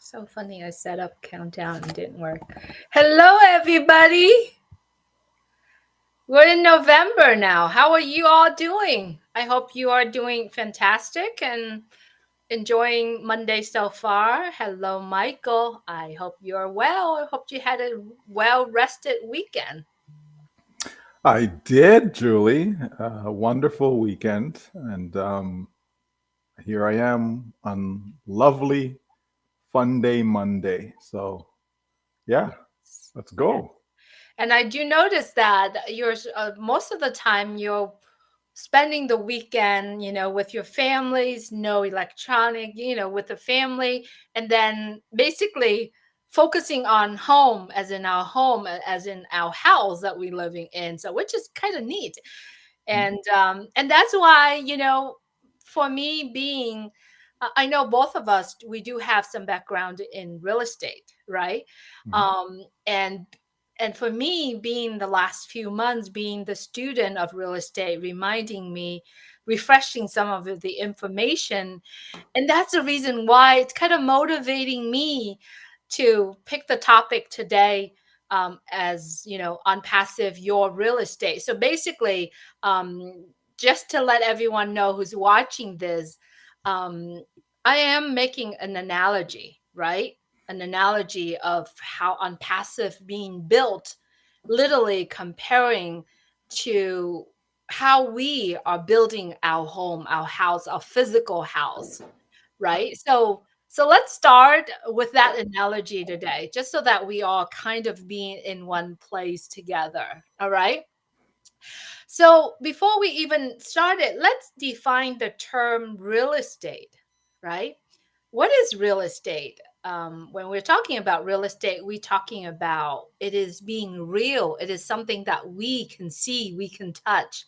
So funny. I set up countdown and didn't work. Hello, everybody. We're in November now. How are you all doing? I hope you are doing fantastic and enjoying Monday so far. Hello, Michael. I hope you're well. I hope you had a well rested weekend. I did, Julie. A wonderful weekend. And here I am on lovely Fun Day Monday. So, yeah, Yes. let's Yes. go. And I do notice that you're most of the time you're spending the weekend, with your families, no electronic, with the family, and then basically focusing on home, as in our home, as in our house that we're living in. So, which is kind of neat, and that's why for me being I know both of us, we do have some background in real estate, right? Mhm. And for me, being the last few months being the student of real estate, reminding me, refreshing some of the information, and that's the reason why it's kind of motivating me to pick the topic today, as on passive your real estate. So basically, um, just to let everyone know who's watching this, um, I am making an analogy, right? An analogy of how on passive being built, literally comparing to how we are building our home, our house, our physical house, right? So let's start with that analogy today, just so that we all kind of being in one place together. All right. So before we even start it, let's define the term real estate, right? What is real estate? When we're talking about real estate, we're talking about it is being real. It is something that we can see, we can touch,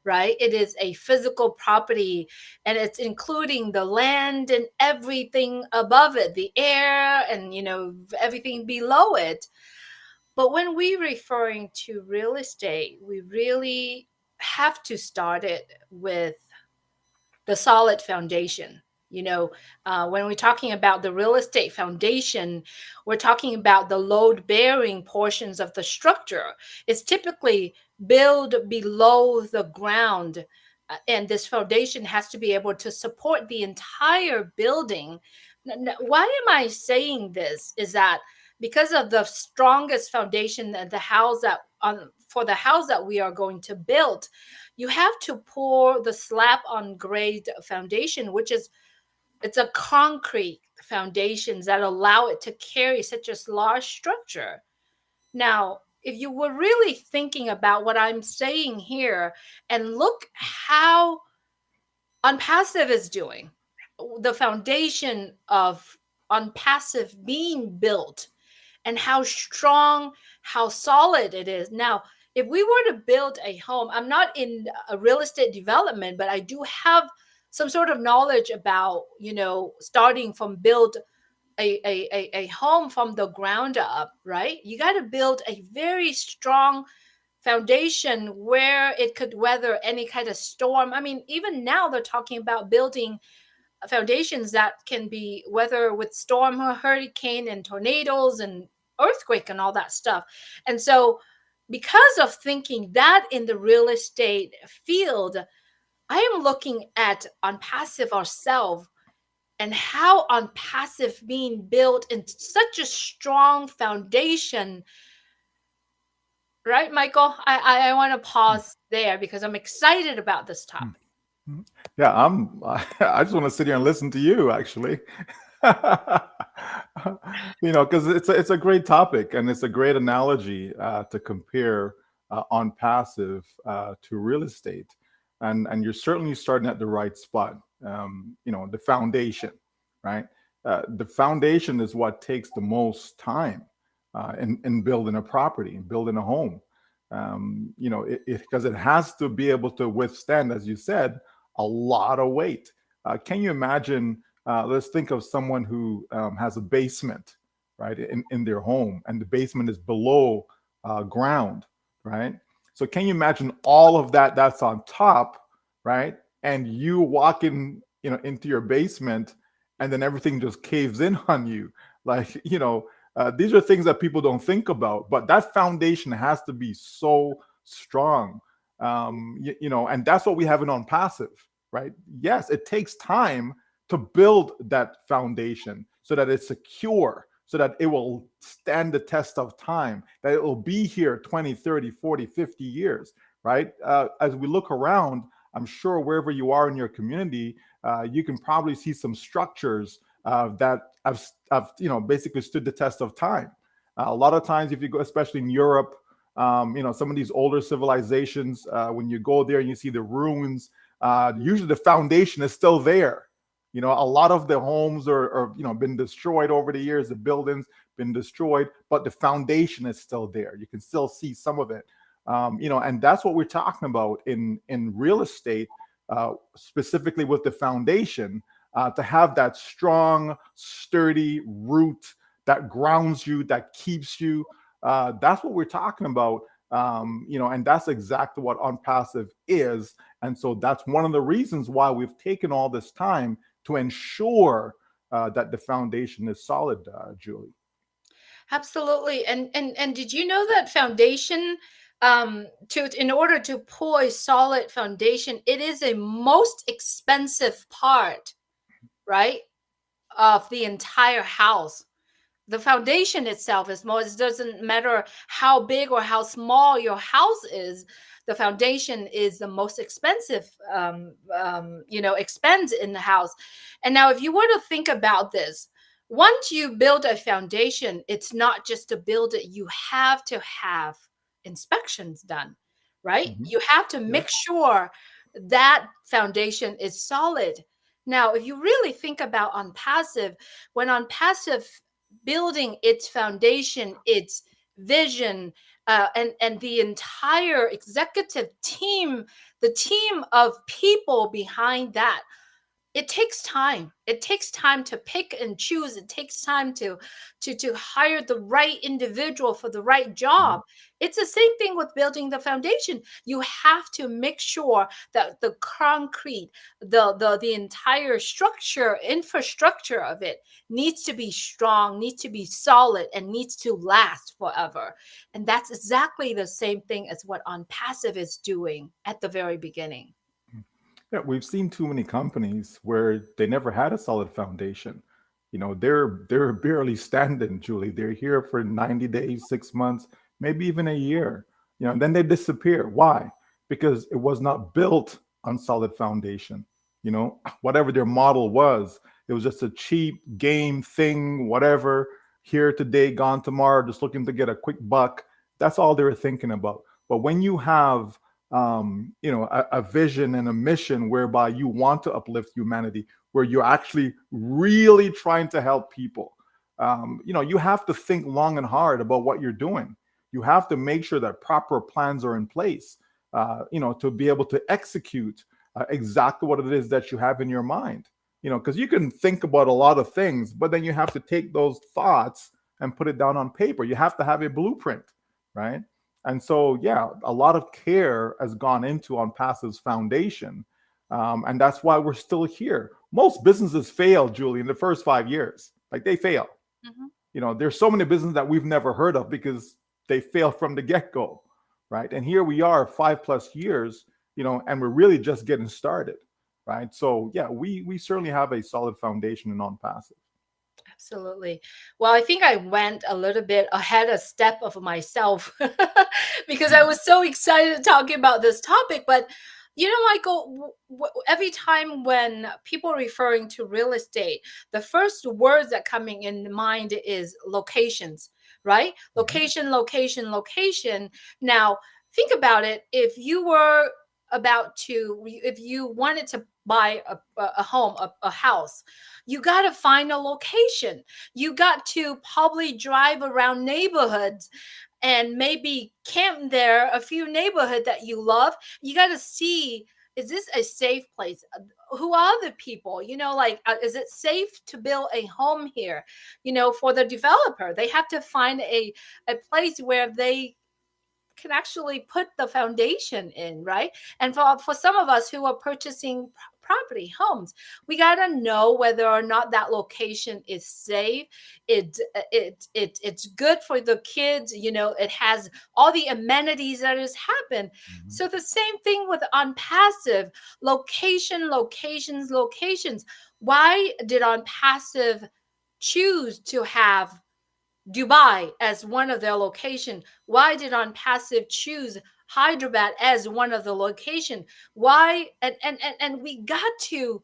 right? It is a physical property, and it's including the land and everything above it, the air, and everything below it. But when we're referring to real estate, we really have to start it with the solid foundation. When we're talking about the real estate foundation, we're talking about the load bearing portions of the structure. It's typically built below the ground. And this foundation has to be able to support the entire building. Why am I saying this? Is that because of the strongest foundation that the house that on for the house that we are going to build, you have to pour the slab on grade foundation, which is it's a concrete foundations that allow it to carry such a large structure. Now, if you were really thinking about what I'm saying here and look how Unpassive is doing, the foundation of Unpassive being built, and how strong, how solid it is. Now, if we were to build a home, I'm not in a real estate development, but I do have some sort of knowledge about, starting from build a home from the ground up, right? You got to build a very strong foundation where it could weather any kind of storm. I mean, even now they're talking about building foundations that can be weather with storm or hurricane and tornadoes and earthquake and all that stuff. And so because of thinking that in the real estate field, I am looking at on passive ourselves and how on passive being built in such a strong foundation, right, Michael? I want to pause there because I'm excited about this topic. Mhm. Yeah, I just want to sit here and listen to you, actually. Because it's a great topic and it's a great analogy to compare on passive to real estate, and you're certainly starting at the right spot. The foundation, right? The foundation is what takes the most time in building a property, in building a home. Because it has to be able to withstand, as you said, a lot of weight. Can you imagine? Let's think of someone who has a basement, right, in their home, and the basement is below ground, right? So can you imagine all of that that's on top, right? And you walking, into your basement, and then everything just caves in on you. Like, these are things that people don't think about, but that foundation has to be so strong. And that's what we have in on passive, right? Yes, it takes time to build that foundation so that it's secure, so that it will stand the test of time, that it will be here 20, 30, 40, 50 years, right? As we look around, I'm sure wherever you are in your community, you can probably see some structures that have basically stood the test of time. A lot of times, if you go, especially in Europe, some of these older civilizations, when you go there and you see the ruins, usually the foundation is still there. A lot of the homes are been destroyed over the years. The buildings been destroyed, but the foundation is still there. You can still see some of it. And that's what we're talking about in real estate, specifically with the foundation, to have that strong, sturdy root that grounds you, that keeps you. That's what we're talking about. And that's exactly what OnPassive is. And so that's one of the reasons why we've taken all this time to ensure that the foundation is solid, Julie. Absolutely. And did you know that foundation, to in order to pull a solid foundation, it is a most expensive part, right, of the entire house. The foundation itself is more, it doesn't matter how big or how small your house is. The foundation is the most expensive expense in the house. And now if you were to think about this, once you build a foundation, it's not just to build it, you have to have inspections done, right? Mm-hmm. You have to Yeah. make sure that foundation is solid. Now if you really think about on passive, when on passive building its foundation, its vision, and the entire executive team, the team of people behind that, it takes time. It takes time to pick and choose. It takes time to hire the right individual for the right Mm-hmm. job. It's the same thing with building the foundation. You have to make sure that the concrete, the entire structure, infrastructure of it needs to be strong, needs to be solid, and needs to last forever. And that's exactly the same thing as what On Passive is doing at the very beginning. Yeah, we've seen too many companies where they never had a solid foundation. They're barely standing, Julie. They're here for 90 days, 6 months, maybe even a year. And then they disappear. Why? Because it was not built on solid foundation. Whatever their model was, it was just a cheap game thing, whatever. Here today, gone tomorrow, just looking to get a quick buck. That's all they were thinking about. But when you have a vision and a mission whereby you want to uplift humanity, where you're actually really trying to help people. You have to think long and hard about what you're doing. You have to make sure that proper plans are in place, to be able to execute exactly what it is that you have in your mind. Because you can think about a lot of things, but then you have to take those thoughts and put it down on paper. You have to have a blueprint, right? And so, yeah, a lot of care has gone into on Passive's foundation. And that's why we're still here. Most businesses fail, Julie, in the first 5 years. Like they fail. Mhm. There's so many businesses that we've never heard of because they fail from the get go, right? And here we are 5+ years, and we're really just getting started, right? So, yeah, we certainly have a solid foundation in on Passive. Absolutely. Well, I think I went a little bit ahead a step of myself because I was so excited talking about this topic. But Michael, every time when people are referring to real estate, the first words that coming in mind is locations, right? Mhm. Location, location, location. Now, think about it. If you wanted to buy a home, a house, you got to find a location. You got to probably drive around neighborhoods and maybe camp there, a few neighborhood that you love. You got to see, is this a safe place? Who are the people? Is it safe to build a home here? For the developer, they have to find a place where they can actually put the foundation in, right? And for some of us who are purchasing property, homes. We got to know whether or not that location is safe. It's good for the kids. It has all the amenities that has happened. Mhm. So the same thing with on passive location, locations, locations. Why did on passive choose to have Dubai as one of their location? Why did on passive choose Hyderabad as one of the location? Why? And we got to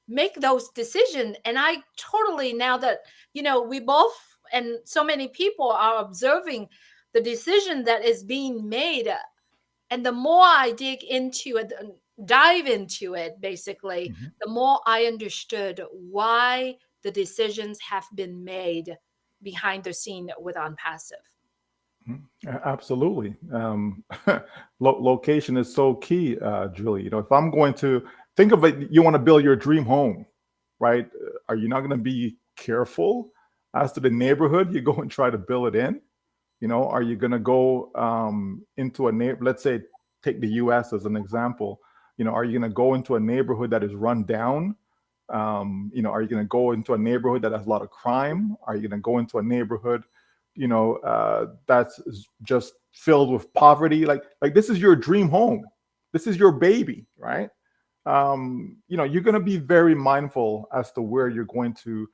make those decisions. And I totally, now that we both and so many people are observing the decision that is being made, and the more I dig into it, dive into it, basically, Mhm. the more I understood why the decisions have been made behind the scene with on passive. Mhm. Absolutely. Location is so key, Julie. If I'm going to think of it, you want to build your dream home, right? Are you not going to be careful as to the neighborhood you go and try to build it in? Are you going to go into a neighbor? Let's say, take the U.S. as an example. Are you going to go into a neighborhood that is run down? Are you going to go into a neighborhood that has a lot of crime? Are you going to go into a neighborhood, that's just filled with poverty? Like this is your dream home. This is your baby, right? You're going to be very mindful as to where you're going to,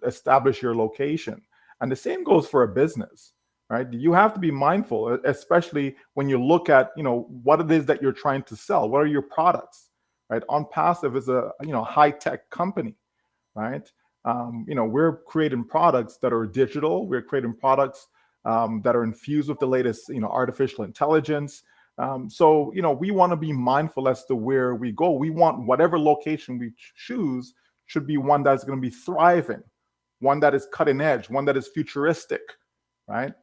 establish your location. And the same goes for a business, right? You have to be mindful, especially when you look at, what it is that you're trying to sell. What are your products, right? On Passive is a, high tech company, right? We're creating products that are digital. We're creating products that are infused with the latest, artificial intelligence. So, we want to be mindful as to where we go. We want whatever location we choose should be one that's going to be thriving, one that is cutting edge, one that is futuristic, right?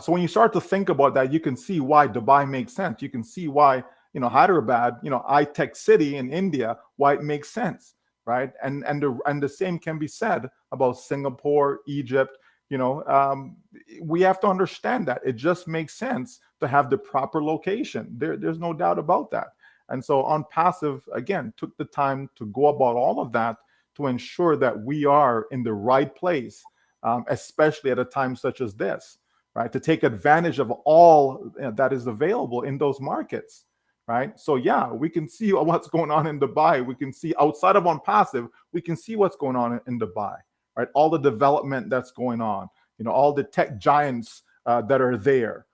So when you start to think about that, you can see why Dubai makes sense. You can see why, Hyderabad, high-tech city in India, why it makes sense, right? And the same can be said about Singapore, Egypt. We have to understand that it just makes sense to have the proper location. There's no doubt about that. And so on Passive, again, took the time to go about all of that to ensure that we are in the right place, especially at a time such as this, right? To take advantage of all that is available in those markets, right? So yeah, we can see what's going on in Dubai. We can see outside of on passive, we can see what's going on in Dubai, right? All the development that's going on, all the tech giants that are there,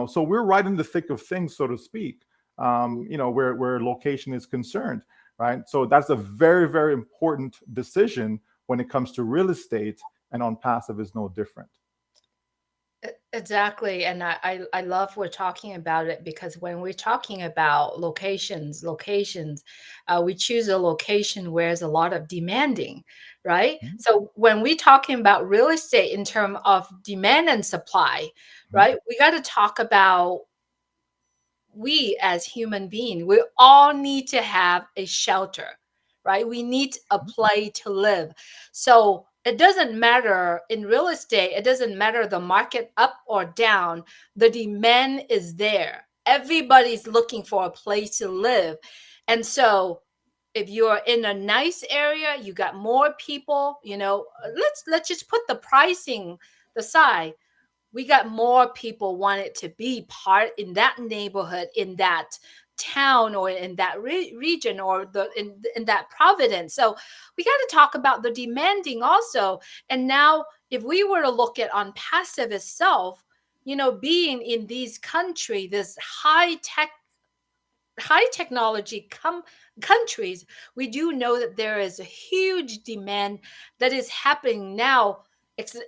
so we're right in the thick of things, so to speak, where location is concerned, right? So that's a very, very important decision when it comes to real estate, and on passive is no different. Exactly. And I love we're talking about it, because when we're talking about locations, we choose a location where there's a lot of demanding, right? Mhm. So when we're talking about real estate in terms of demand and supply, Mhm. right, we got to talk about, we as human beings, we all need to have a shelter, right? We need a place to live. So it doesn't matter in real estate, it doesn't matter the market up or down, the demand is there. Everybody's looking for a place to live. And so if you're in a nice area, you got more people, let's just put the pricing aside. We got more people wanted to be part in that neighborhood, in that town, or in that region, or in that providence. So we got to talk about the demanding also. And now if we were to look at on passive itself, being in these country, this high technology countries, we do know that there is a huge demand that is happening now.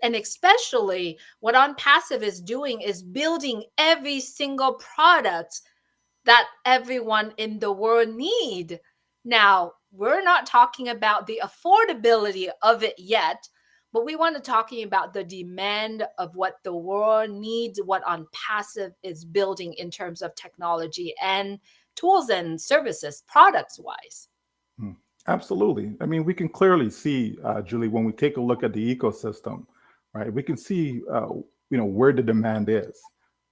And especially what on passive is doing is building every single product that everyone in the world need. Now, we're not talking about the affordability of it yet, but we want to talking about the demand of what the world needs, what on passive is building in terms of technology and tools and services, products wise. Mm. Absolutely. I mean, we can clearly see, Julie, when we take a look at the ecosystem, right? We can see, where the demand is.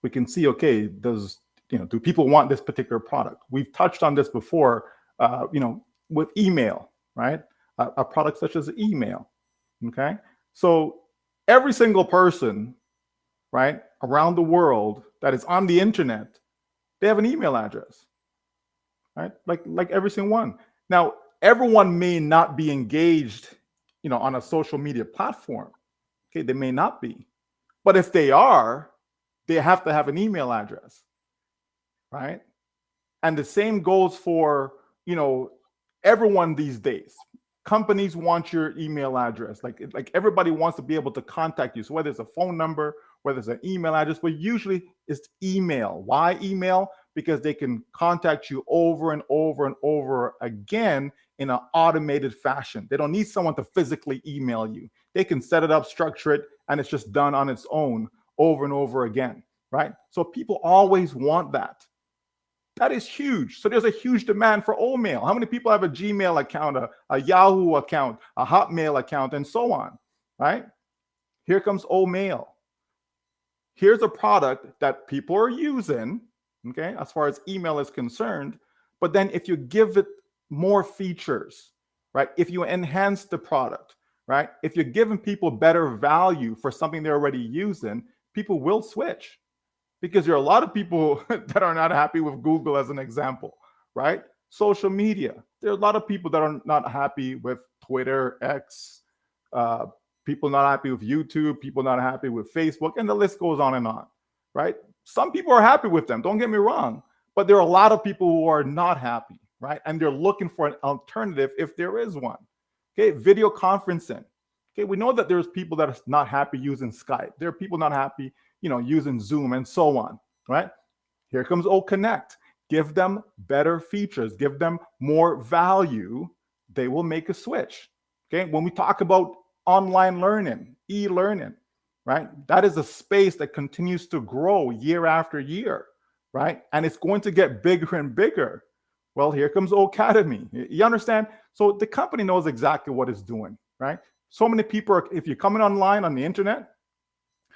We can see, okay, do people want this particular product? We've touched on this before, with email, right? A product such as email. Okay, so every single person, right, around the world that is on the internet, they have an email address, right? Like every single one. Now, everyone may not be engaged, on a social media platform. Okay, they may not be, but if they are, they have to have an email address, right? And the same goes for, you know everyone these days. Companies want your email address, like everybody wants to be able to contact you, so whether it's a phone number, whether it's an email address, but usually it's email. Why email? Because they can contact you over and over and over again in an automated fashion. They don't need someone to physically email you. They can set it up, structure it, and it's just done on its own over and over again, right? So people always want that. That is huge. So there's a huge demand for old mail. How many people have a Gmail account, a Yahoo account, a Hotmail account, and so on, right? Here comes old mail. Here's a product that people are using, okay, as far as email is concerned. But then if you give it more features, right? If you enhance the product, right? If you're giving people better value for something they're already using, people will switch, because there are a lot of people that are not happy with Google, as an example, right? Social media. There are a lot of people that are not happy with Twitter, X, uh, people not happy with YouTube, people not happy with Facebook, and the list goes on, right? Some people are happy with them, don't get me wrong, but there are a lot of people who are not happy, right? And they're looking for an alternative if there is one. Okay, video conferencing. Okay, we know that there's people that are not happy using Skype. There are people not happy, using Zoom and so on, right? Here comes O Connect. Give them better features, give them more value. They will make a switch. Okay, when we talk about online learning, e-learning, right? That is a space that continues to grow year after year, right? And it's going to get bigger and bigger. Well, here comes O Academy. You understand? So the company knows exactly what it's doing, right? So many people are, if you're coming online on the internet,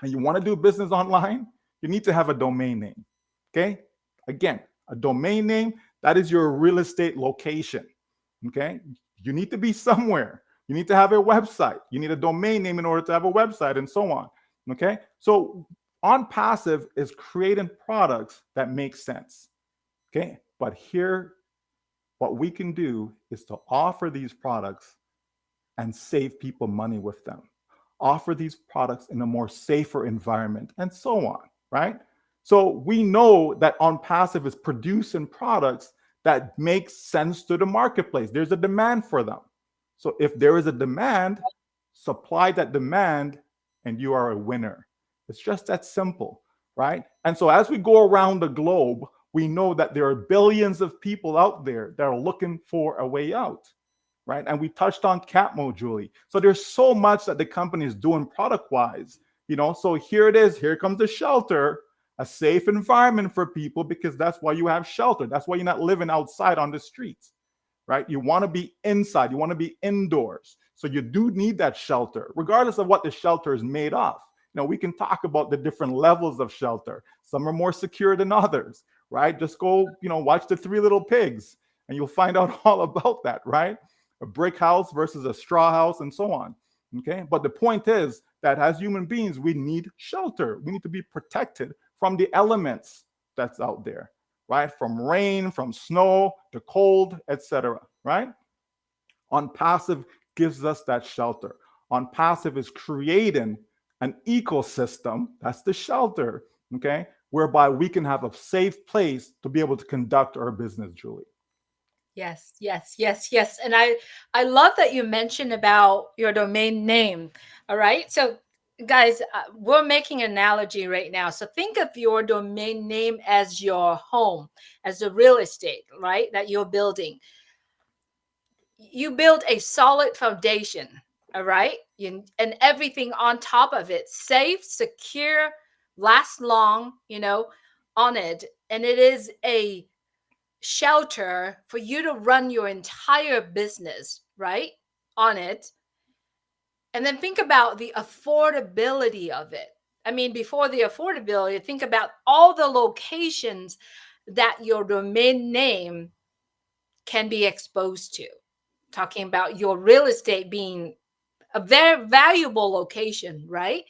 and you want to do business online, you need to have a domain name. Okay? Again, a domain name, that is your real estate location. Okay? You need to be somewhere. You need to have a website. You need a domain name in order to have a website, and so on. Okay? So OnPassive is creating products that make sense. Okay? But here, what we can do is to offer these products and save people money with them. Offer these products in a more safer environment, and so on, right? So we know that OnPassive is producing products that make sense to the marketplace. There's a demand for them. So if there is a demand, supply that demand, and you are a winner. It's just that simple, right? And so as we go around the globe, we know that there are billions of people out there that are looking for a way out, right? And we touched on Catmo, Julie. So there's so much that the company is doing product-wise, So here it is. Here comes the shelter, a safe environment for people, because that's why you have shelter. That's why you're not living outside on the streets, right? You want to be inside. You want to be indoors. So you do need that shelter, regardless of what the shelter is made of. We can talk about the different levels of shelter. Some are more secure than others, right? Just go, watch the Three Little Pigs, and you'll find out all about that, right? A brick house versus a straw house, and so on. Okay. But the point is that as human beings, we need shelter. We need to be protected from the elements that's out there, right? From rain, from snow, to cold, etc. Right? OnPassive gives us that shelter. OnPassive is creating an ecosystem, that's the shelter, okay, whereby we can have a safe place to be able to conduct our business, Julie. Yes, yes, yes, yes. And I love that you mentioned about your domain name. All right. So guys, we're making an analogy right now. So think of your domain name as your home, as the real estate, right? That you're building. You build a solid foundation, all right? And everything on top of it, safe, secure, lasts long, on it. And it is a shelter for you to run your entire business, right? On it. And then think about the affordability of it. I mean, before the affordability, think about all the locations that your domain name can be exposed to. Talking about your real estate being a very valuable location, right?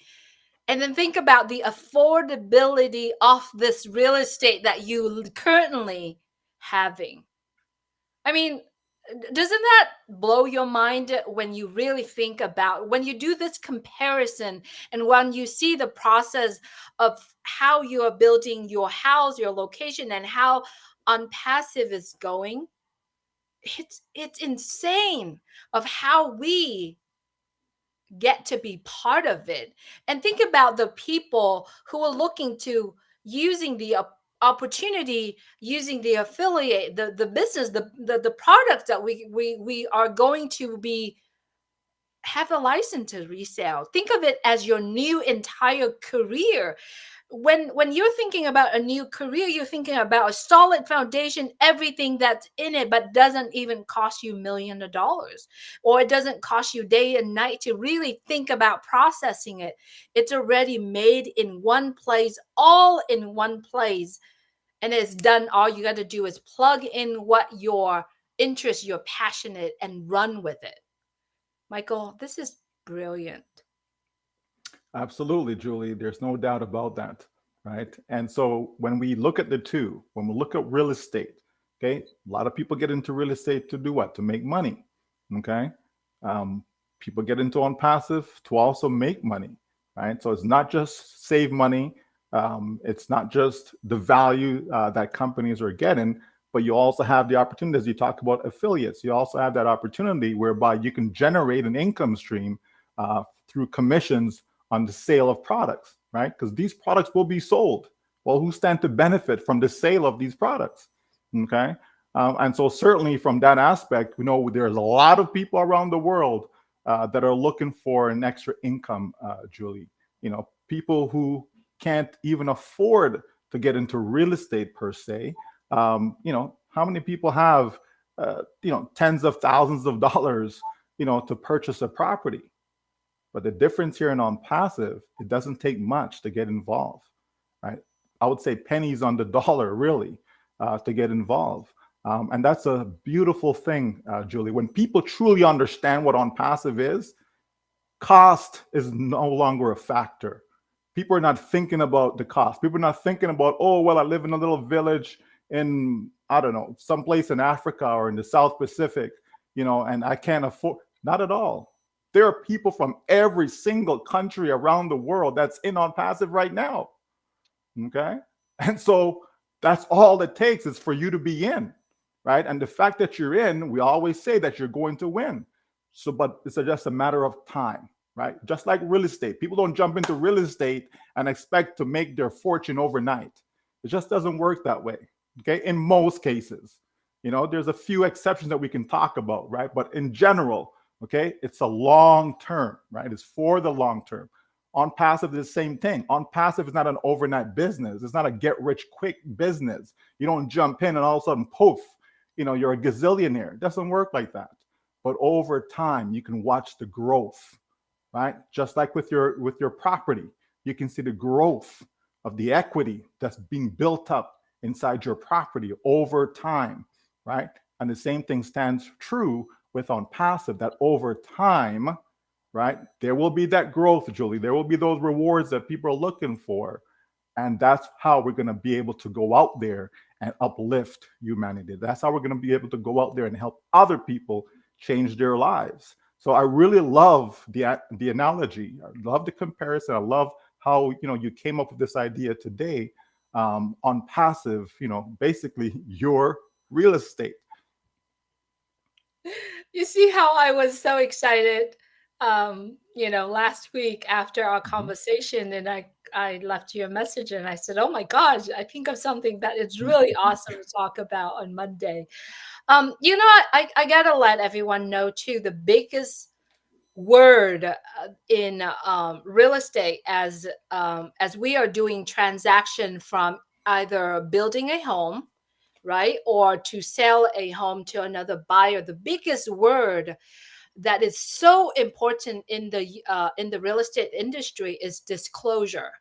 And then think about the affordability of this real estate that you currently having. I mean, doesn't that blow your mind when you really think about when you do this comparison and when you see the process of how you are building your house, your location, and how unpassive is going? It's insane of how we get to be part of it. And think about the people who are looking to using the opportunity, using the affiliate, the business, the products that we are going to be have a license to resell. Think of it as your new entire career. When you're thinking about a new career, you're thinking about a solid foundation, everything that's in it, but doesn't even cost you millions of dollars, or it doesn't cost you day and night to really think about processing it. It's already made in one place, all in one place, and it's done. All you got to do is plug in what your interest, you're passionate, and run with it. Michael, this is brilliant. Absolutely, Julie. There's no doubt about that, right? And so when we look at the two, when we look at real estate, okay, a lot of people get into real estate to do what? To make money, okay? Um, People get into on passive to also make money, right? So it's not just save money. It's not just the value that companies are getting, but you also have the opportunities. You talk about affiliates. You also have that opportunity whereby you can generate an income stream through commissions on the sale of products, right? Because these products will be sold. Well, who stand to benefit from the sale of these products? Okay. And so, certainly from that aspect, we know there's a lot of people around the world that are looking for an extra income, Julie. People who can't even afford to get into real estate per se. How many people have, tens of thousands of dollars, to purchase a property? But the difference here in on passive, it doesn't take much to get involved, right? I would say pennies on the dollar, really, to get involved. And that's a beautiful thing, Julie. When people truly understand what on passive is, cost is no longer a factor. People are not thinking about the cost. People are not thinking about, oh, well, I live in a little village in, I don't know, someplace in Africa or in the South Pacific, and I can't afford. Not at all. There are people from every single country around the world that's in on passive right now. Okay. And so that's all it takes is for you to be in, right? And the fact that you're in, we always say that you're going to win. So, but it's just a matter of time, right? Just like real estate. People don't jump into real estate and expect to make their fortune overnight. It just doesn't work that way. Okay. In most cases, there's a few exceptions that we can talk about, right? But in general, okay, it's a long term, right? It's for the long term. On passive is the same thing. On passive is not an overnight business. It's not a get rich quick business. You don't jump in and all of a sudden, poof, you're a gazillionaire. It doesn't work like that. But over time, you can watch the growth, right? Just like with your property, you can see the growth of the equity that's being built up inside your property over time, right? And the same thing stands true with on passive, that over time, right, there will be that growth, Julie. There will be those rewards that people are looking for. And that's how we're going to be able to go out there and uplift humanity. That's how we're going to be able to go out there and help other people change their lives. So I really love the analogy. I love the comparison. I love how you came up with this idea today on passive. Basically your real estate. You see how I was so excited, last week after our Mhm. conversation, and I left you a message and I said, "Oh my gosh, I think of something that is really awesome to talk about on Monday." I gotta let everyone know too, the biggest word in real estate, as we are doing transaction from either building a home, right, or to sell a home to another buyer. The biggest word that is so important in the real estate industry is disclosure,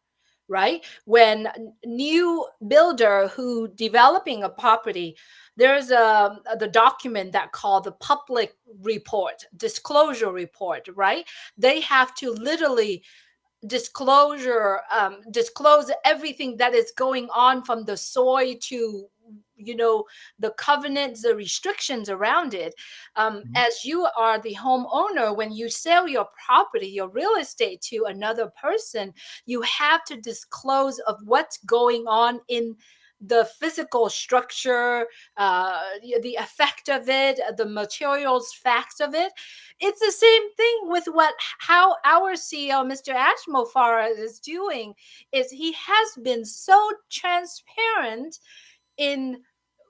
right? When new builder who developing a property, there's the document that called the public report, disclosure report, right? They have to literally disclose everything that is going on, from the soil to, you know, the covenants, the restrictions around it. Mhm. As you are the homeowner, when you sell your property, your real estate, to another person, you have to disclose of what's going on in the physical structure, the effect of it, the materials facts of it. It's the same thing with what how our CEO, Mr. Ashmofara, is doing. Is he has been so transparent in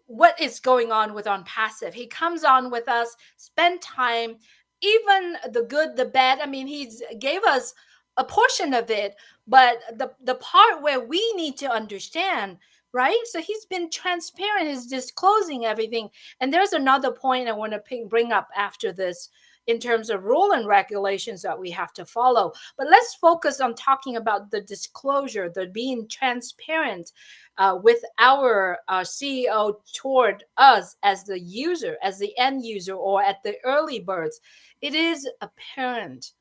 what is going on with On Passive. He comes on with us, spend time, even the good, the bad. I mean, he's gave us a portion of it, but the part where we need to understand, right? So he's been transparent, he's disclosing everything. And there's another point I want to bring up after this, in terms of rule and regulations that we have to follow. But let's focus on talking about the disclosure, the being transparent with our CEO toward us as the user, as the end user, or at the early birds. It is apparent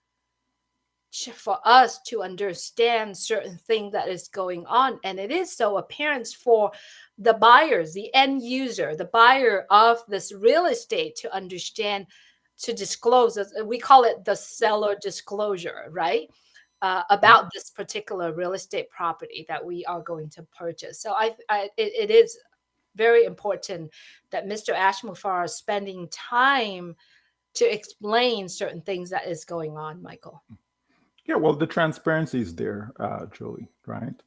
for us to understand certain thing that is going on, and it is so apparent for the buyers, the end user, the buyer of this real estate, to understand, to disclose. We call it the seller disclosure, right? Mhm. About this particular real estate property that we are going to purchase. So it is very important that Mr. Ashmufar is spending time to explain certain things that is going on, Michael. Yeah, well, the transparency is there, Julie, right?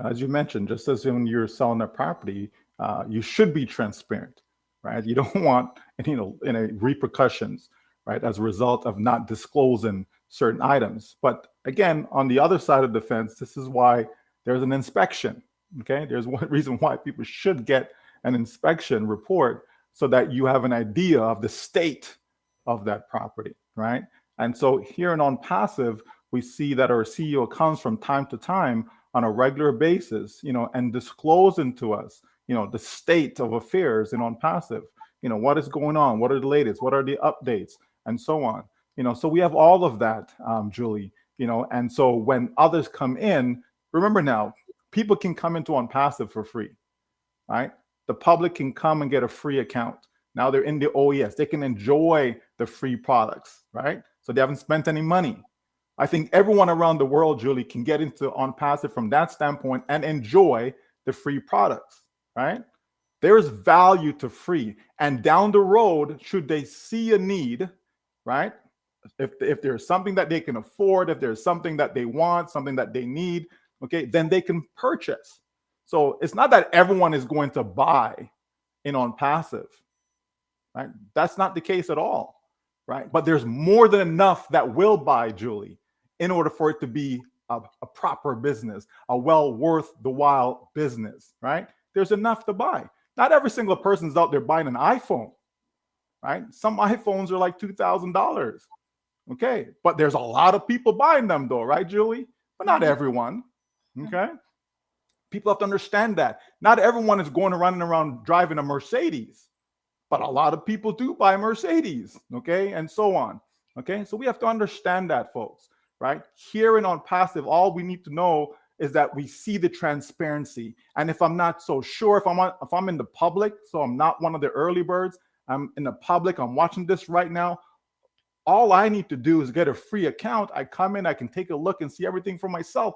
As you mentioned, just as when you're selling a property, you should be transparent, right? You don't want any, any repercussions, right, as a result of not disclosing certain items. But again, on the other side of the fence, this is why there's an inspection. Okay, there's one reason why people should get an inspection report so that you have an idea of the state of that property, right? And so here in On Passive, we see that our CEO comes from time to time on a regular basis, and disclosing to us, the state of affairs in On Passive, what is going on, what are the latest, what are the updates, and so on. So we have all of that, Julie, and so when others come in, remember now, people can come into On Passive for free, right? The public can come and get a free account. Now they're in the OES. They can enjoy the free products, right? So they haven't spent any money. I think everyone around the world, Julie, can get into On Passive from that standpoint and enjoy the free products, right? There's value to free. And down the road, should they see a need, right? If there's something that they can afford, if there's something that they want, something that they need, okay, then they can purchase. So it's not that everyone is going to buy in On Passive, right? That's not the case at all, right? But there's more than enough that will buy, Julie, in order for it to be a proper business, a well worth the while business, right? There's enough to buy. Not every single person's out there buying an iPhone, right? Some iPhones are like $2,000. Okay. But there's a lot of people buying them though, right, Julie? But not Mhm. everyone. Okay. People have to understand that. Not everyone is going around and around driving a Mercedes, but a lot of people do buy Mercedes. Okay. And so on. Okay. So we have to understand that, folks, right? Here and On Passive, all we need to know is that we see the transparency. And if I'm not so sure, if I'm in the public, so I'm not one of the early birds, I'm in the public, I'm watching this right now, all I need to do is get a free account. I come in, I can take a look and see everything for myself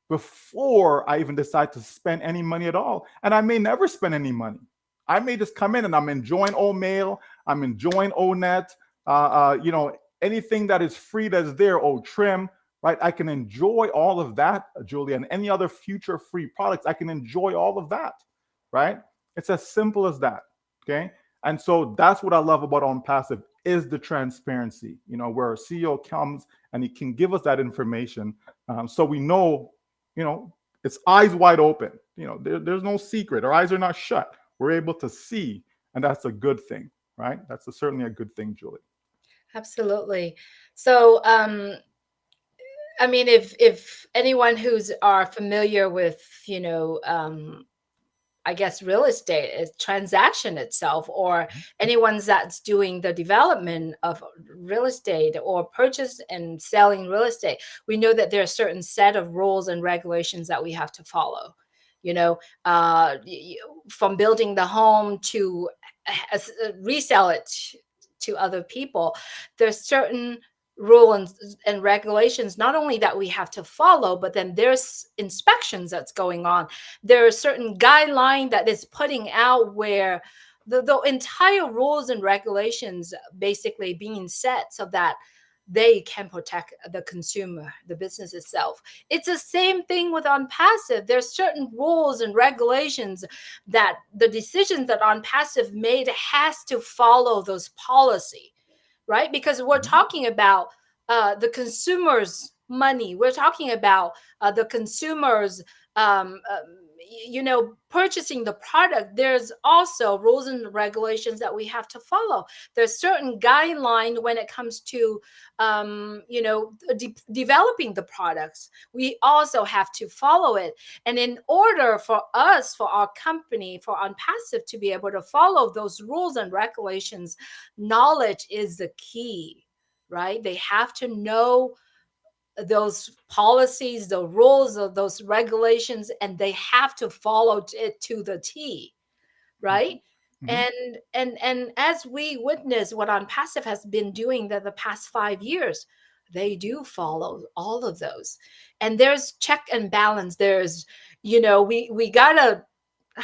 before I even decide to spend any money at all. And I may never spend any money. I may just come in and I'm enjoying old mail, I'm enjoying ONET, anything that is free that's there, old trim, right? I can enjoy all of that, Julia, and any other future free products. I can enjoy all of that, right? It's as simple as that. Okay. And so that's what I love about On Passive is the transparency, where a CEO comes and he can give us that information, so we know, it's eyes wide open. There's no secret. Our eyes are not shut. We're able to see, and that's a good thing, right? Certainly a good thing, Julie. Absolutely. So, I mean, if anyone who's are familiar with, I guess real estate is transaction itself, or anyone's that's doing the development of real estate or purchase and selling real estate, we know that there are certain set of rules and regulations that we have to follow. You know, from building the home to resell it to other people, there's certain rules and regulations not only that we have to follow, but then there's inspections that's going on. There are certain guideline that is putting out where the entire rules and regulations basically being set so that they can protect the consumer, the business itself. It's the same thing with on passive. There's certain rules and regulations that the decisions that on passive made has to follow those policy, right? Because we're Mhm. talking about the consumer's money. We're talking about the consumer's, purchasing the product. There's also rules and regulations that we have to follow. There's certain guideline when it comes to, developing the products. We also have to follow it. And in order for us, for our company, for OnPassive to be able to follow those rules and regulations, knowledge is the key, right? They have to know those policies, the rules of those regulations, and they have to follow it to the T, right? Mhm. And as we witness what on passive has been doing the past 5 years, they do follow all of those. And there's check and balance. There's, we gotta,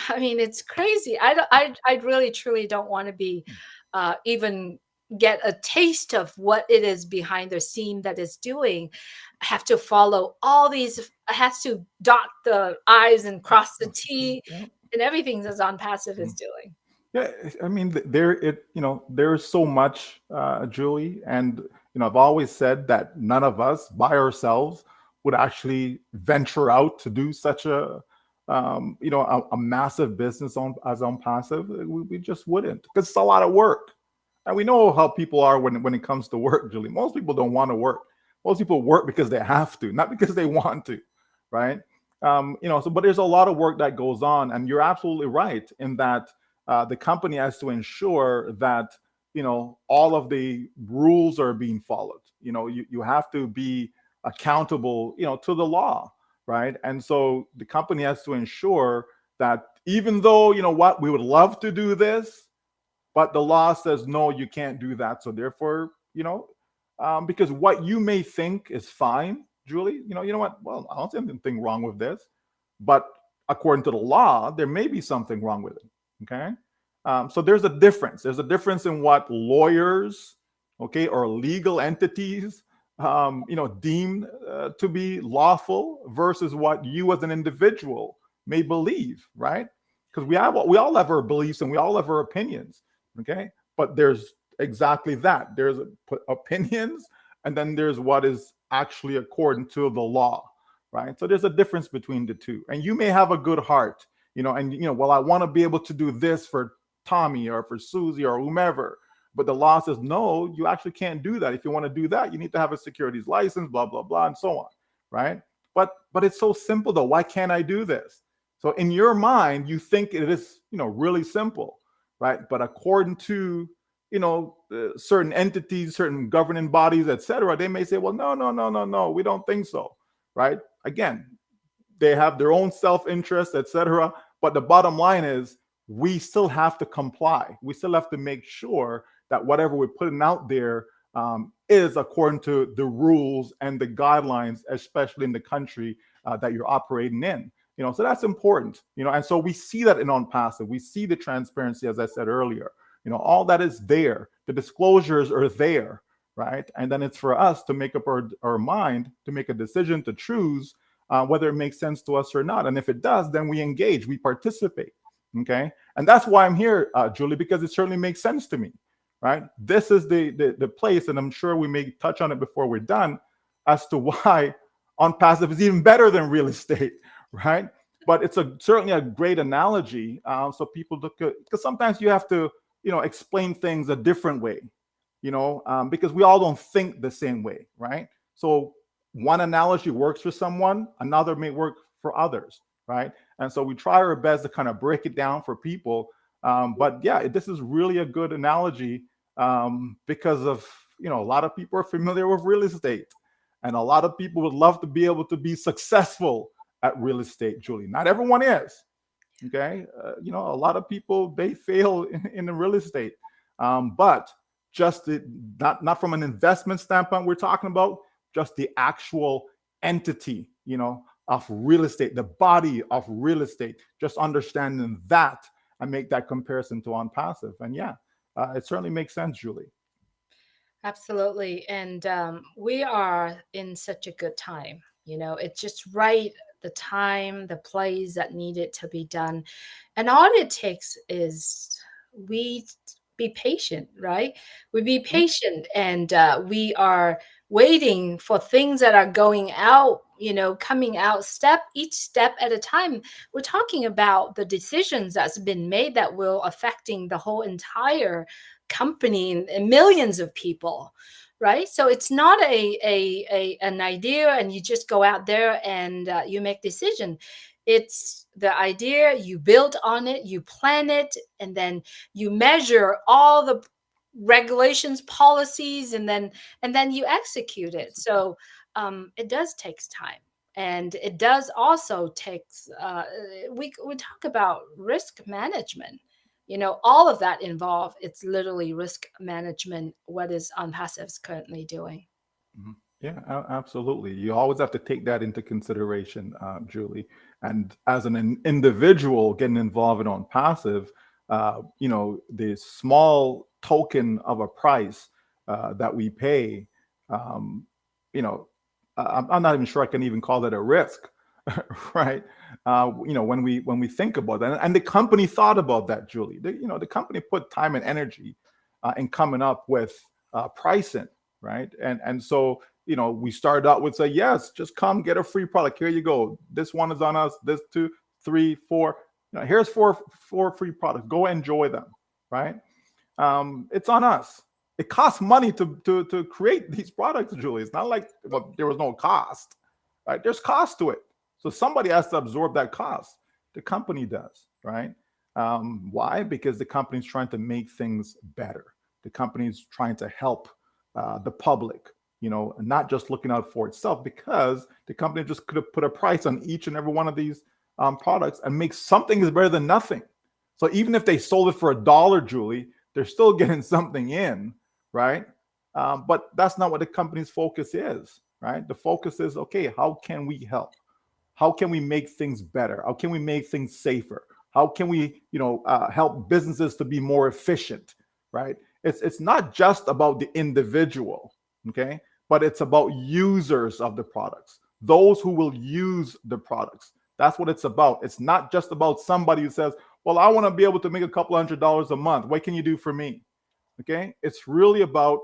I mean, it's crazy. I really truly don't want to be even get a taste of what it is behind the scene that is doing. I have to follow all these, has to dot the I's and cross the T Yeah. and everything that's on passive is Mm. doing. Yeah, I mean, there's so much, Julie, and I've always said that none of us by ourselves would actually venture out to do such a massive business on passive. We just wouldn't, because it's a lot of work, and we know how people are when it comes to work, Julie. Most people don't want to work. Most people work because they have to, not because they want to, right? So but there's a lot of work that goes on, and you're absolutely right in that the company has to ensure that all of the rules are being followed. You have to be accountable to the law, right? And so the company has to ensure that, even though what, we would love to do this, but the law says no, you can't do that. So therefore, because what you may think is fine, Julie, what, well, I don't see anything wrong with this, but according to the law, there may be something wrong with it. Okay. So there's a difference. There's a difference in what lawyers, okay, or legal entities, deem to be lawful versus what you as an individual may believe, right? Because we all have our beliefs and we all have our opinions, okay? But there's exactly that. There's opinions, and then there's what is actually according to the law, right? So there's a difference between the two. And you may have a good heart, and well, I want to be able to do this for Tommy or for Susie or whomever. But the law says, no, you actually can't do that. If you want to do that, you need to have a securities license, blah, blah, blah, and so on, right? But it's so simple though. Why can't I do this? So in your mind, you think it is, really simple, right? But according to, certain entities, certain governing bodies, etc., they may say, well, no, no, no, no, no, we don't think so, right? Again, they have their own self-interest, etc. But the bottom line is, we still have to comply. We still have to make sure that whatever we're putting out there is according to the rules and the guidelines, especially in the country that you're operating in. So that's important. And so we see that in on passive. We see the transparency, as I said earlier. All that is there. The disclosures are there, right? And then it's for us to make up our mind to make a decision to choose whether it makes sense to us or not. And if it does, then we engage, we participate. Okay. And that's why I'm here, Julie, because it certainly makes sense to me, right? This is the place, and I'm sure we may touch on it before we're done, as to why on passive is even better than real estate, right? But it's certainly a great analogy. So people look at, because sometimes you have to, explain things a different way, because we all don't think the same way, right? So one analogy works for someone, another may work for others, right? And so we try our best to kind of break it down for people. But yeah, this is really a good analogy because of, a lot of people are familiar with real estate, and a lot of people would love to be able to be successful at real estate, Julie. Not everyone is. Okay, a lot of people, they fail in the real estate, but just not from an investment standpoint we're talking about, just the actual entity, of real estate, the body of real estate, just understanding that and make that comparison to on passive. And yeah, it certainly makes sense, Julie. Absolutely. And we are in such a good time. It's just right, the time, the plays that needed to be done. And all it takes is we be patient, right? We be patient, and we are waiting for things that are going out, coming out each step at a time. We're talking about the decisions that's been made that will affecting the whole entire company and millions of people, right? So it's not an idea and you just go out there and you make decision. It's the idea, you build on it, you plan it, and then you measure all the regulations, policies, and then you execute it. So it does takes time, and it does also takes we talk about risk management. All of that involved, it's literally risk management, what is OnPassive's currently doing. Mhm. Yeah, absolutely. You always have to take that into consideration, Julie. And as an individual getting involved in on passive, the small token of a price that we pay, um, you know, I'm not even sure I can even call that a risk, right? When we think about that, and the company thought about that, Julie. The company put time and energy in coming up with pricing, right? And so we started out with say, yes, just come get a free product. Here you go. This one is on us. This 2, 3, 4. Here's four free products. Go enjoy them, right? It's on us. It costs money to create these products, Julie. It's not like there was no cost, right? There's cost to it. So somebody has to absorb that cost. The company does, right? Why? Because the company's trying to make things better. The company's trying to help the public, and not just looking out for itself, because the company just could have put a price on each and every one of these products and make something is better than nothing. So even if they sold it for $1, Julie, they're still getting something in, right? But that's not what the company's focus is, right? The focus is, okay, how can we help? How can we make things better? How can we make things safer? How can we, help businesses to be more efficient, right? It's not just about the individual, okay, but it's about users of the products, those who will use the products. That's what it's about. It's not just about somebody who says, well, I want to be able to make a couple $100s a month. What can you do for me? Okay. It's really about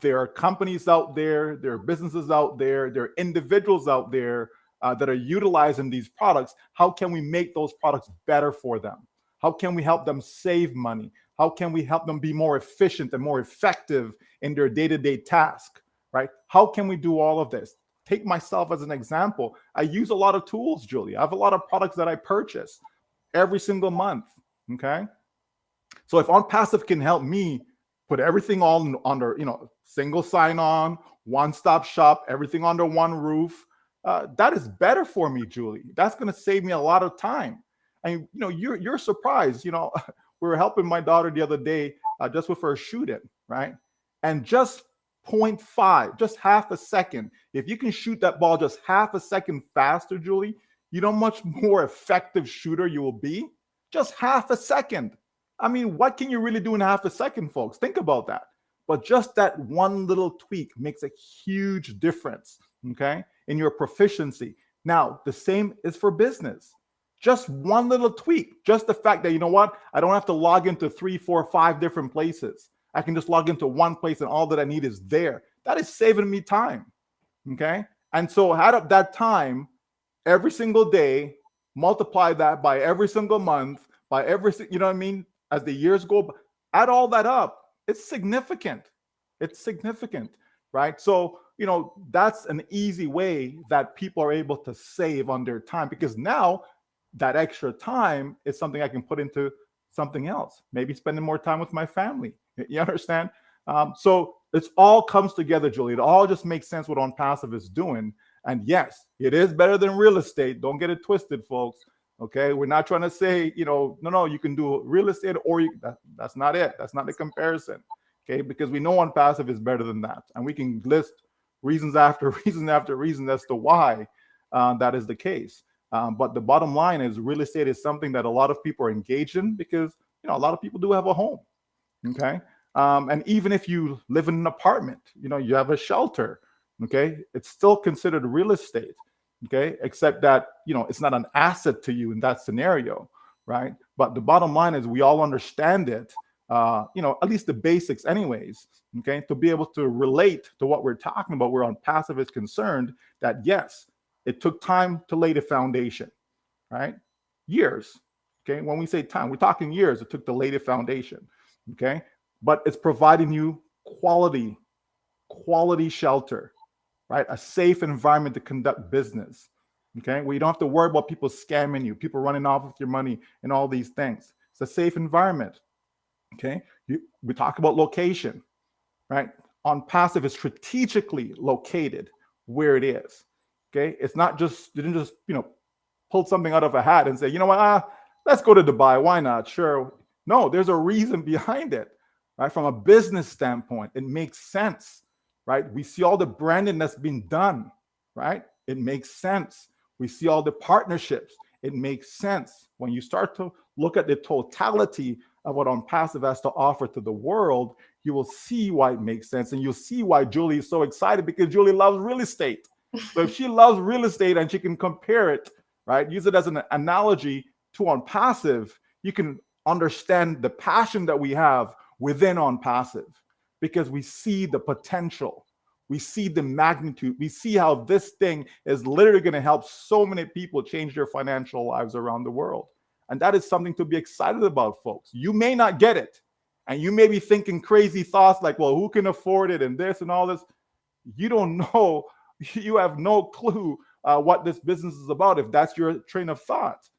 there are companies out there, there are businesses out there, there are individuals out there that are utilizing these products. How can we make those products better for them? How can we help them save money? How can we help them be more efficient and more effective in their day-to-day task, right? How can we do all of this? Take myself as an example. I use a lot of tools, Julie. I have a lot of products that I purchase every single month, okay? So if OnPassive can help me put everything all under, single sign-on, one-stop shop, everything under one roof, that is better for me, Julie. That's going to save me a lot of time. And you're surprised. We were helping my daughter the other day just with her shooting, right? And just 0.5, just half a second. If you can shoot that ball just half a second faster, Julie, much more effective shooter you will be. Just half a second. I mean, what can you really do in half a second, folks? Think about that. But just that one little tweak makes a huge difference, okay, in your proficiency. Now, the same is for business. Just one little tweak, just the fact that, I don't have to log into 3, 4, 5 different places. I can just log into one place and all that I need is there. That is saving me time, okay? And so add up that time every single day, multiply that by every single month, by every, what I mean? As the years go, add all that up. It's significant. It's significant, right? So that's an easy way that people are able to save on their time, because now that extra time is something I can put into something else, maybe spending more time with my family. You understand? So it's all comes together, Julie. It all just makes sense what On Passive is doing. And yes, it is better than real estate. Don't get it twisted, folks. Okay, we're not trying to say, no, you can do real estate, or that's not it. That's not the comparison. Okay, because we know On Passive is better than that, and we can list reasons after reason after reason as to why that is the case. But the bottom line is, real estate is something that a lot of people are engaged in, because a lot of people do have a home. Okay, and even if you live in an apartment, you have a shelter. Okay, it's still considered real estate. Okay, except that it's not an asset to you in that scenario, right? But the bottom line is, we all understand it. At least the basics, anyways. Okay, to be able to relate to what we're talking about, where On Passive is concerned, that yes, it took time to lay the foundation, right? Years. Okay, when we say time, we're talking years. It took to lay the foundation. Okay, but it's providing you quality shelter, right? A safe environment to conduct business. Okay, where you don't have to worry about people scamming you, people running off with your money, and all these things. It's a safe environment. Okay, we talk about location, right? On Passive is strategically located where it is. Okay, it's not just, you didn't just pull something out of a hat and say, you know what, let's go to Dubai. Why not? Sure. No, there's a reason behind it, right? From a business standpoint, it makes sense, right? We see all the branding that's been done, right? It makes sense. We see all the partnerships. It makes sense. When you start to look at the totality of what On Passive has to offer to the world, you will see why it makes sense. And you'll see why Julie is so excited, because Julie loves real estate. So if she loves real estate and she can compare it, right, use it as an analogy to On Passive, you can understand the passion that we have within On Passive, because we see the potential. We see the magnitude. We see how this thing is literally going to help so many people change their financial lives around the world. And that is something to be excited about, folks. You may not get it. And you may be thinking crazy thoughts like, well, who can afford it and this and all this? You don't know. You have no clue what this business is about, if that's your train of thought,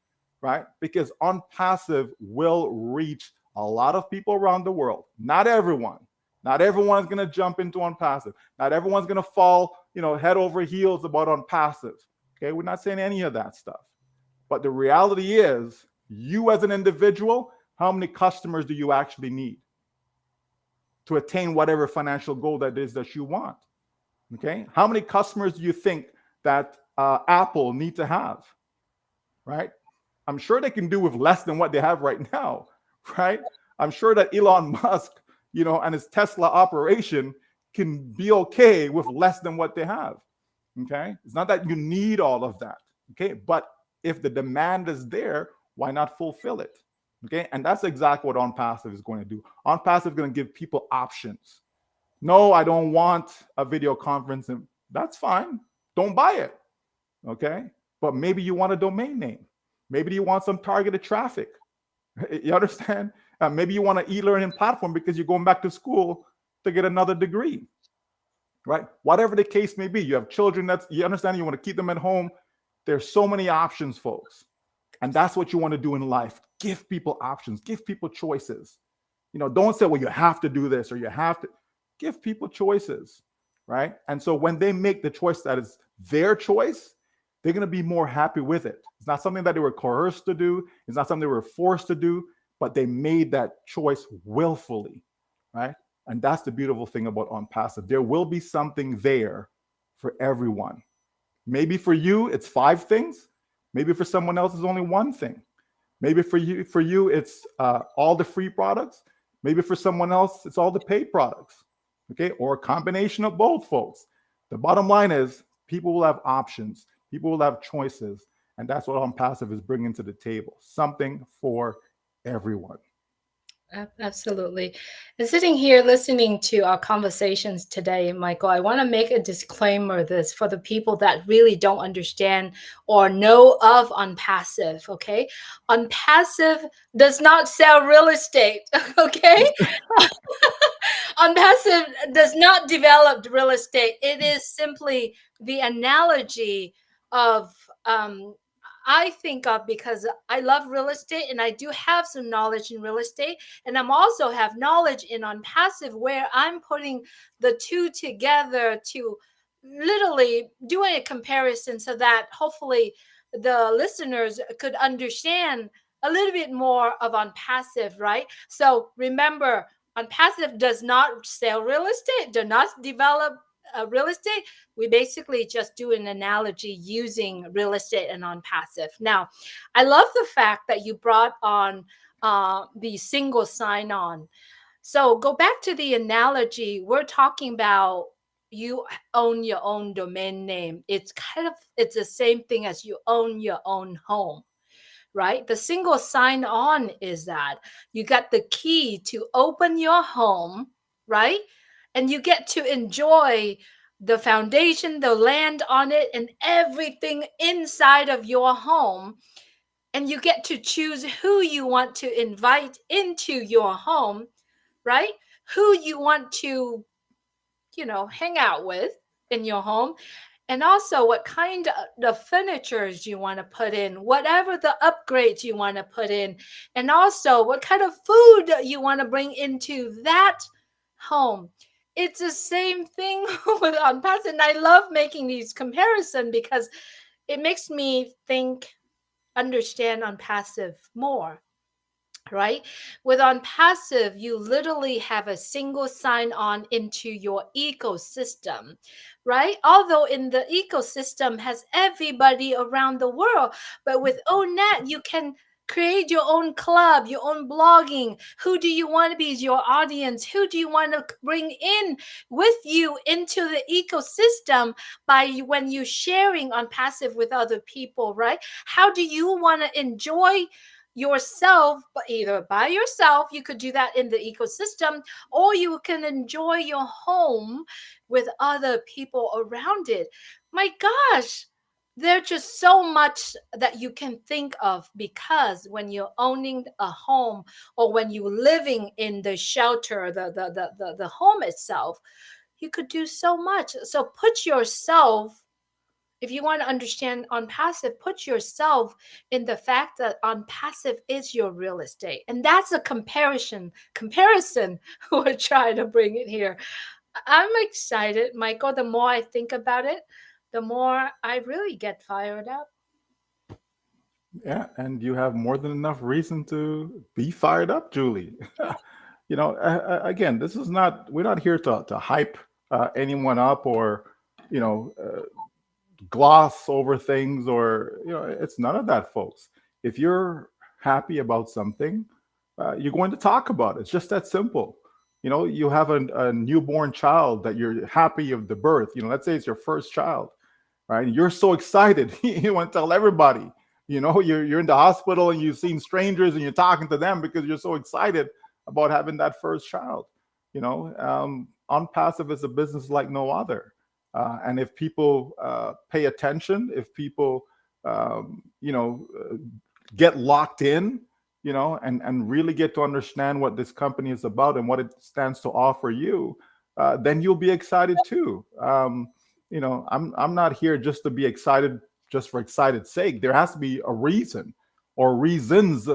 right? Because On Passive will reach a lot of people around the world. Not everyone. Not everyone's going to jump into On Passive. Not everyone's going to fall, head over heels about On Passive. Okay, we're not saying any of that stuff. But the reality is, you as an individual, how many customers do you actually need to attain whatever financial goal that is that you want? Okay, how many customers do you think that Apple need to have? Right? I'm sure they can do with less than what they have right now. Right? I'm sure that Elon Musk, and his Tesla operation can be okay with less than what they have. Okay, it's not that you need all of that. Okay, but if the demand is there, why not fulfill it? Okay, and that's exactly what On Passive is going to do. On Passive is going to give people options. No, I don't want a video conference, and that's fine. Don't buy it. Okay, but maybe you want a domain name. Maybe you want some targeted traffic. You understand? Maybe you want an e-learning platform because you're going back to school to get another degree, right? Whatever the case may be, you have children you understand, you want to keep them at home. There's so many options, folks. And that's what you want to do in life. Give people options, give people choices. Don't say, well, you have to do this or you have to. Give people choices, right? And so when they make the choice that is their choice, they're going to be more happy with it. It's not something that they were coerced to do. It's not something they were forced to do, but they made that choice willfully, right? And that's the beautiful thing about On Passive. There will be something there for everyone. Maybe for you, it's 5 things. Maybe for someone else, it's only 1 thing. Maybe for you, it's all the free products. Maybe for someone else, it's all the paid products. Okay, or a combination of both, folks. The bottom line is, people will have options. People will have choices. And that's what On Passive is bringing to the table. Something for everyone. Absolutely. And sitting here listening to our conversations today, Michael, I want to make a disclaimer this for the people that really don't understand or know of OnPassive. Okay. OnPassive does not sell real estate. Okay. OnPassive does not develop real estate. It is simply the analogy of I think of, because I love real estate and I do have some knowledge in real estate, and I'm also have knowledge in OnPassive, where I'm putting the two together to literally doing a comparison so that hopefully the listeners could understand a little bit more of OnPassive, right? So remember, OnPassive does not sell real estate, does not develop real estate. We basically just do an analogy using real estate and OnPassive. Now, I love the fact that you brought on the single sign on. So go back to the analogy. We're talking about you own your own domain name. It's the same thing as you own your own home, right? The single sign on is that you got the key to open your home, right? And you get to enjoy the foundation, the land on it, and everything inside of your home. And you get to choose who you want to invite into your home, right? Who you want to, hang out with in your home, and also what kind of furnitures you want to put in, whatever the upgrades you want to put in, and also what kind of food you want to bring into that home. It's the same thing with OnPass, and I love making these comparison because it makes me think, understand OnPassive more, right? With OnPassive, you literally have a single sign on into your ecosystem, right? Although in the ecosystem has everybody around the world, but with ONET, you can create your own club, your own blogging. Who do you want to be as your audience? Who do you want to bring in with you into the ecosystem by when you sharing OnPassive with other people, right? How do you want to enjoy yourself, but either by yourself, you could do that in the ecosystem, or you can enjoy your home with other people around it. My gosh, there's just so much that you can think of, because when you're owning a home, or when you're living in the shelter, the home itself, you could do so much. So put yourself, if you want to understand OnPassive, put yourself in the fact that OnPassive is your real estate. And that's a comparison we're trying to bring it here. I'm excited, Michael. The more I think about it, the more I really get fired up. Yeah, and you have more than enough reason to be fired up, Julie. Again, this is not, we're not here to hype anyone up or, you know, uh, gloss over things or, it's none of that, folks. If you're happy about something, you're going to talk about it. It's just that simple. You have a newborn child that you're happy of the birth. Let's say it's your first child, right? You're so excited. You want to tell everybody. You're in the hospital and you've seen strangers and you're talking to them because you're so excited about having that first child. OnPassive is a business like no other. And if people pay attention, if people, get locked in, and really get to understand what this company is about and what it stands to offer you, then you'll be excited too. I'm not here just to be excited just for excited's sake. There has to be a reason or reasons,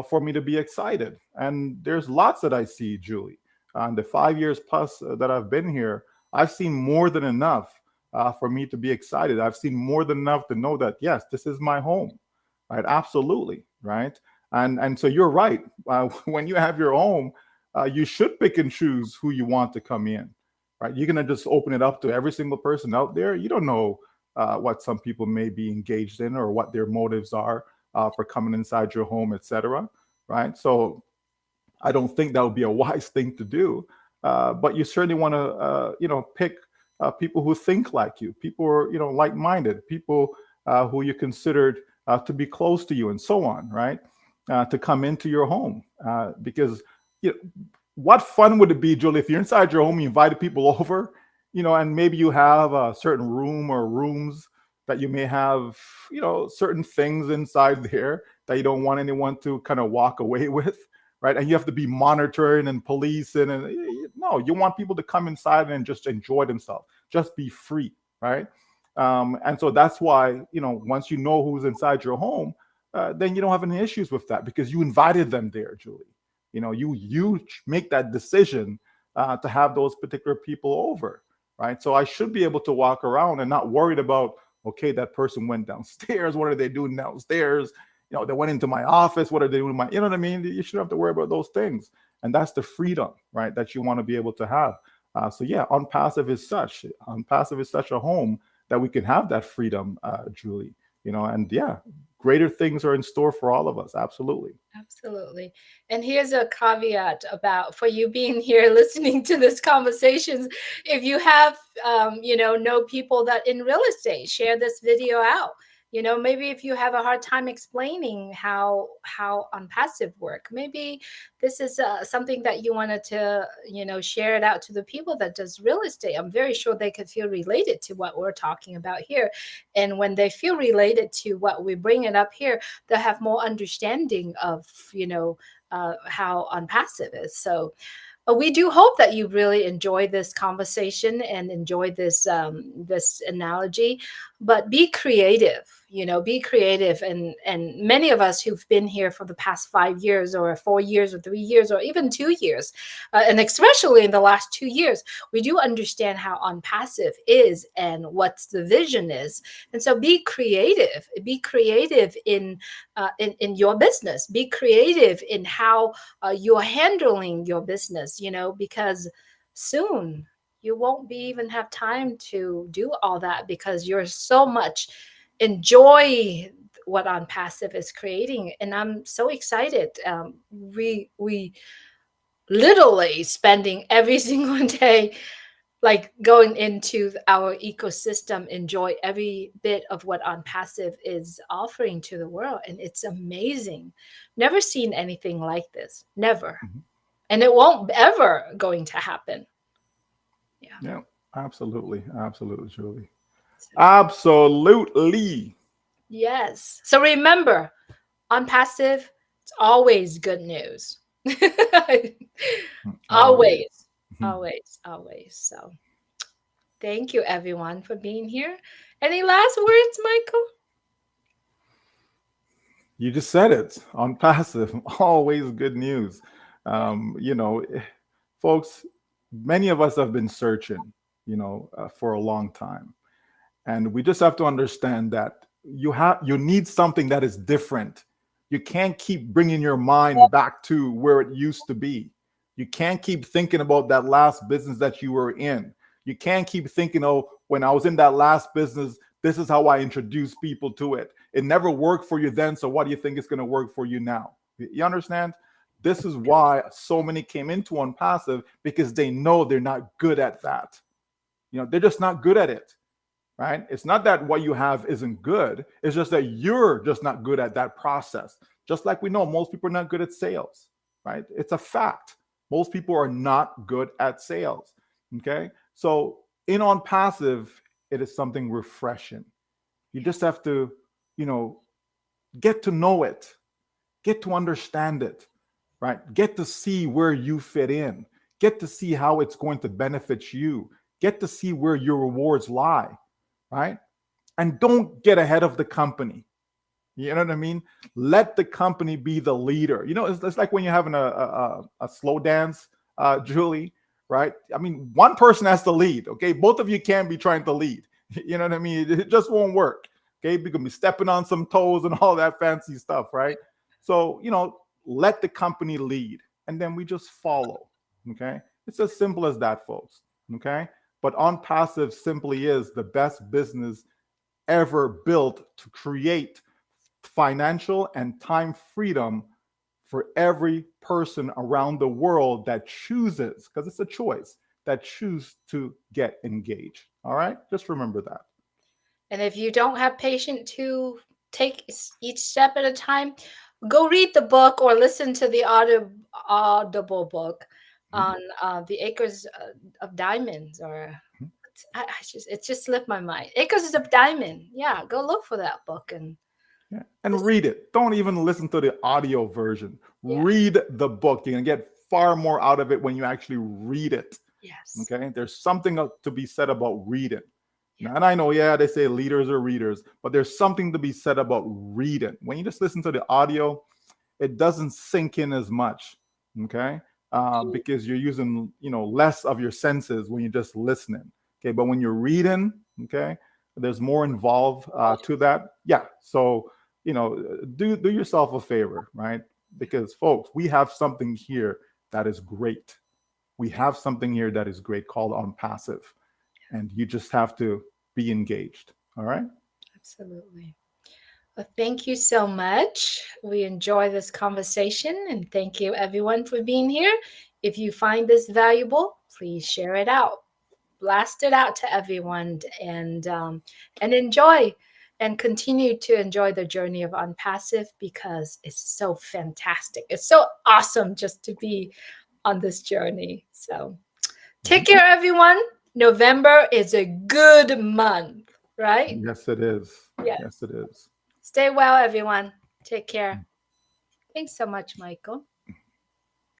for me to be excited. And there's lots that I see, Julie. The 5 years plus that I've been here, I've seen more than enough for me to be excited. I've seen more than enough to know that yes, this is my home, right? Absolutely, right? And so you're right. When you have your home, you should pick and choose who you want to come in, right? You're gonna just open it up to every single person out there. You don't know what some people may be engaged in or what their motives are for coming inside your home, etc. Right? So I don't think that would be a wise thing to do. But you certainly want to, pick people who think like you, people who are, like-minded, people who you considered to be close to you, and so on, right? To come into your home, because you know, what fun would it be, Julie, if you're inside your home, you invited people over, and maybe you have a certain room or rooms that you may have, certain things inside there that you don't want anyone to kind of walk away with, right? And you have to be monitoring and policing, and no, you want people to come inside and just enjoy themselves, just be free, right? And so that's why, once you know who's inside your home, then you don't have any issues with that because you invited them there, Julie. You make that decision to have those particular people over, right? So I should be able to walk around and not worried about, okay, that person went downstairs. What are they doing downstairs? They went into my office. What are they doing? You know what I mean? You shouldn't have to worry about those things, and that's the freedom, right, that you want to be able to have. So yeah, unpassive is such a home that we can have that freedom, Julie. And yeah, greater things are in store for all of us. Absolutely. Absolutely. And here's a caveat about for you being here listening to this conversations. If you have, know people that in real estate, share this video out. Maybe if you have a hard time explaining how unpassive work, maybe this is something that you wanted to, share it out to the people that does real estate. I'm very sure they could feel related to what we're talking about here. And when they feel related to what we bring it up here, they'll have more understanding of how unpassive is. So we do hope that you really enjoy this conversation and enjoy this analogy, but be creative. Be creative, and many of us who've been here for the past 5 years, or 4 years, or 3 years, or even 2 years, and especially in the last 2 years, we do understand how unpassive is and what the vision is. And so, be creative. Be creative in your business. Be creative in how you're handling your business, because soon you won't be even have time to do all that because you're so much enjoy what OnPassive is creating. And I'm so excited. We literally spending every single day like going into our ecosystem, enjoy every bit of what OnPassive is offering to the world. And it's amazing. Never seen anything like this. Never. Mhm. And it won't ever going to happen. Yeah. Yeah, absolutely. Absolutely, Julie. So, Absolutely. yes. So remember, OnPassive, it's always good news. Always. Always, always, always. So thank you everyone for being here. Any last words, Michael? You just said it on passive. Always good news. Yeah. Folks, many of us have been searching, for a long time. And we just have to understand that you need something that is different. You can't keep bringing your mind back to where it used to be. You can't keep thinking about that last business that you were in. You can't keep thinking, oh, when I was in that last business, this is how I introduced people to it. It never worked for you then, so what do you think is going to work for you now? You understand? This is why so many came into OnPassive, because they know they're not good at that. They're just not good at it, right? It's not that what you have isn't good. It's just that you're just not good at that process. Just like we know most people are not good at sales, right? It's a fact. Most people are not good at sales. Okay. So in OnPassive, it is something refreshing. You just have to, you know, get to know it, get to understand it, right? Get to see where you fit in, get to see how it's going to benefit you, get to see where your rewards lie, right? And don't get ahead of the company. You know what I mean? Let the company be the leader. It's like when you're having a slow dance, Julie, right? I mean, one person has to lead, okay? Both of you can't be trying to lead. You know what I mean? It just won't work, okay? You're going to be stepping on some toes and all that fancy stuff, right? So, let the company lead and then we just follow, okay? It's as simple as that, folks, okay? But OnPassive simply is the best business ever built to create financial and time freedom for every person around the world that chooses, because it's a choice, that choose to get engaged. All right? Just remember that. And if you don't have patience to take each step at a time, go read the book or listen to the audible book Mhm. on the Acres of Diamonds. Or Mhm. I just it just slipped my mind. Acres of Diamond. Yeah, go look for that book and Yeah. And listen. read it. Don't even listen to the audio version. Yeah. Read the book. You're going to get far more out of it when you actually read it. Yes. Okay. There's something to be said about reading. Yeah. Now, and I know, yeah, they say leaders are readers, but there's something to be said about reading. When you just listen to the audio, it doesn't sink in as much. Okay. Because you're using, less of your senses when you're just listening. Okay. But when you're reading, okay, there's more involved to that. Yeah. So, do yourself a favor, right? Because folks, we have something here that is great. We have something here that is great called on passive, and you just have to be engaged. All right. Absolutely. Well, thank you so much. We enjoy this conversation, and thank you everyone for being here. If you find this valuable, please share it out, blast it out to everyone, and enjoy and continue to enjoy the journey of Unpassive because it's so fantastic. It's so awesome just to be on this journey. So take Mhm. care, everyone. November is a good month, right? Yes, it is. Yeah. Yes, it is. Stay well, everyone. Take care. Thanks so much, Michael.